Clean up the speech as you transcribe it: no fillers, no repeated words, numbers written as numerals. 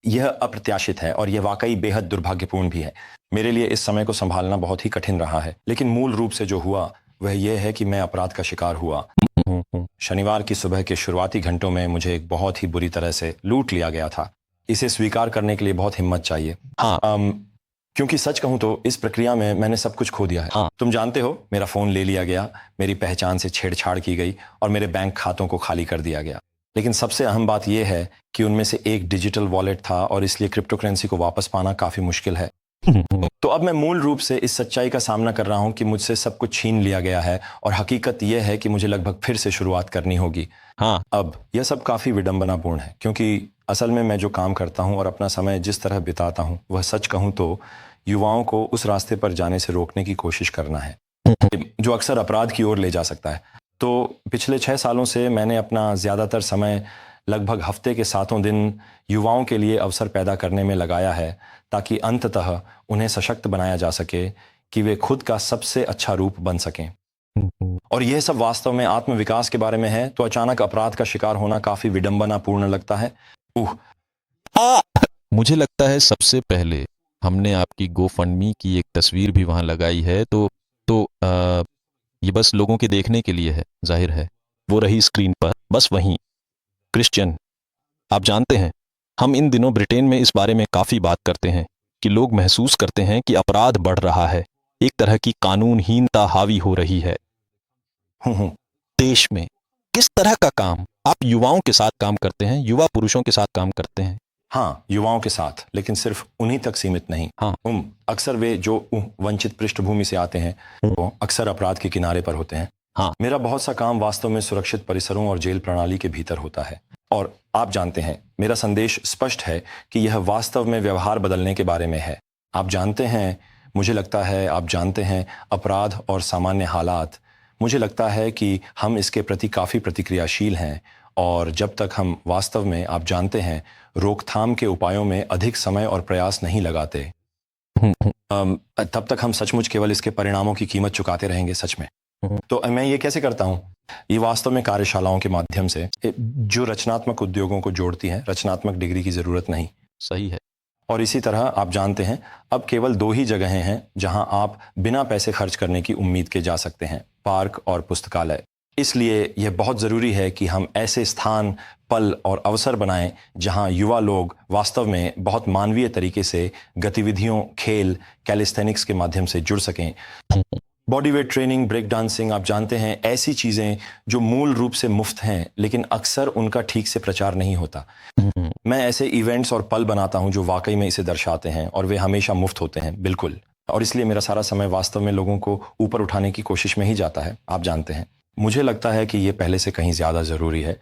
यह अप्रत्याशित है और यह वाकई बेहद दुर्भाग्यपूर्ण भी है। मेरे लिए इस समय को संभालना बहुत ही कठिन रहा है, लेकिन मूल रूप से जो हुआ वह यह है कि मैं अपराध का शिकार हुआ। शनिवार की सुबह के शुरुआती घंटों में मुझे एक बहुत ही बुरी तरह से लूट लिया गया था। इसे स्वीकार करने के लिए बहुत हिम्मत चाहिए। हाँ। क्योंकि सच कहूं तो इस प्रक्रिया में मैंने सब कुछ खो दिया है। हाँ। तुम जानते हो, मेरा फोन ले लिया गया, मेरी पहचान से छेड़छाड़ की गई और मेरे बैंक खातों को खाली कर दिया गया। लेकिन सबसे अहम बात यह है कि उनमें से एक डिजिटल वॉलेट था और इसलिए क्रिप्टो करेंसी को वापस पाना काफी मुश्किल है। तो अब मैं मूल रूप से इस सच्चाई का सामना कर रहा हूं कि मुझसे सब कुछ छीन लिया गया है और हकीकत यह है कि मुझे लगभग फिर से शुरुआत करनी होगी। हाँ। अब यह सब काफी विडंबनापूर्ण है, क्योंकि असल में मैं जो काम करता हूं और अपना समय जिस तरह बिताता हूं वह सच कहूं तो युवाओं को उस रास्ते पर जाने से रोकने की कोशिश करना है जो अक्सर अपराध की ओर ले जा सकता है। तो पिछले 6 सालों से मैंने अपना ज्यादातर समय लगभग हफ्ते के 7 दिन युवाओं के लिए अवसर पैदा करने में लगाया है, ताकि अंततः उन्हें सशक्त बनाया जा सके कि वे खुद का सबसे अच्छा रूप बन सकें। और यह सब वास्तव में आत्मविकास के बारे में है, तो अचानक अपराध का शिकार होना काफी विडंबनापूर्ण लगता है। मुझे लगता है सबसे पहले हमने आपकी गोफंडमी की एक तस्वीर भी वहां लगाई है, तो ये बस लोगों के देखने के लिए है, जाहिर है वो रही स्क्रीन पर, बस वहीं। क्रिश्चियन, आप जानते हैं हम इन दिनों ब्रिटेन में इस बारे में काफी बात करते हैं कि लोग महसूस करते हैं कि अपराध बढ़ रहा है, एक तरह की कानूनहीनता हावी हो रही है देश में। किस तरह का काम आप युवाओं के साथ काम करते हैं, युवा पुरुषों के साथ काम करते हैं? हाँ, युवाओं के साथ, लेकिन सिर्फ उन्हीं तक सीमित नहीं। हाँ। अक्सर वे जो वंचित पृष्ठभूमि से आते हैं वो अक्सर अपराध के किनारे पर होते हैं। हाँ। मेरा बहुत सा काम वास्तव में सुरक्षित परिसरों और जेल प्रणाली के भीतर होता है, और आप जानते हैं मेरा संदेश स्पष्ट है कि यह वास्तव में व्यवहार बदलने के बारे में है। आप जानते हैं, मुझे लगता है आप जानते हैं, अपराध और सामान्य हालात, मुझे लगता है कि हम इसके प्रति काफी प्रतिक्रियाशील हैं, और जब तक हम वास्तव में, आप जानते हैं, रोकथाम के उपायों में अधिक समय और प्रयास नहीं लगाते, तब तक हम सचमुच केवल इसके परिणामों की कीमत चुकाते रहेंगे, सच में। तो मैं ये कैसे करता हूँ? ये वास्तव में कार्यशालाओं के माध्यम से, जो रचनात्मक उद्योगों को जोड़ती हैं। रचनात्मक डिग्री की जरूरत नहीं। सही है। और इसी तरह आप जानते हैं, अब केवल 2 ही जगहें हैं जहां आप बिना पैसे खर्च करने की उम्मीद के जा सकते हैं, पार्क और पुस्तकालय। इसलिए यह बहुत जरूरी है कि हम ऐसे स्थान, पल और अवसर बनाएं जहां युवा लोग वास्तव में बहुत मानवीय तरीके से गतिविधियों, खेल, कैलिस्थेनिक्स के माध्यम से जुड़ सकें। Body weight training, break dancing, आप जानते हैं, ऐसी चीजें जो मूल रूप से मुफ्त हैं, लेकिन अक्सर उनका ठीक से प्रचार नहीं होता। मैं ऐसे इवेंट्स और पल बनाता हूं जो वाकई में इसे दर्शाते हैं, और वे हमेशा मुफ्त होते हैं, बिल्कुल। और इसलिए मेरा सारा समय वास्तव में लोगों को ऊपर उठाने की कोशिश में ही जाता है। आप जानते हैं, मुझे लगता है कि ये पहले से कहीं ज्यादा जरूरी है।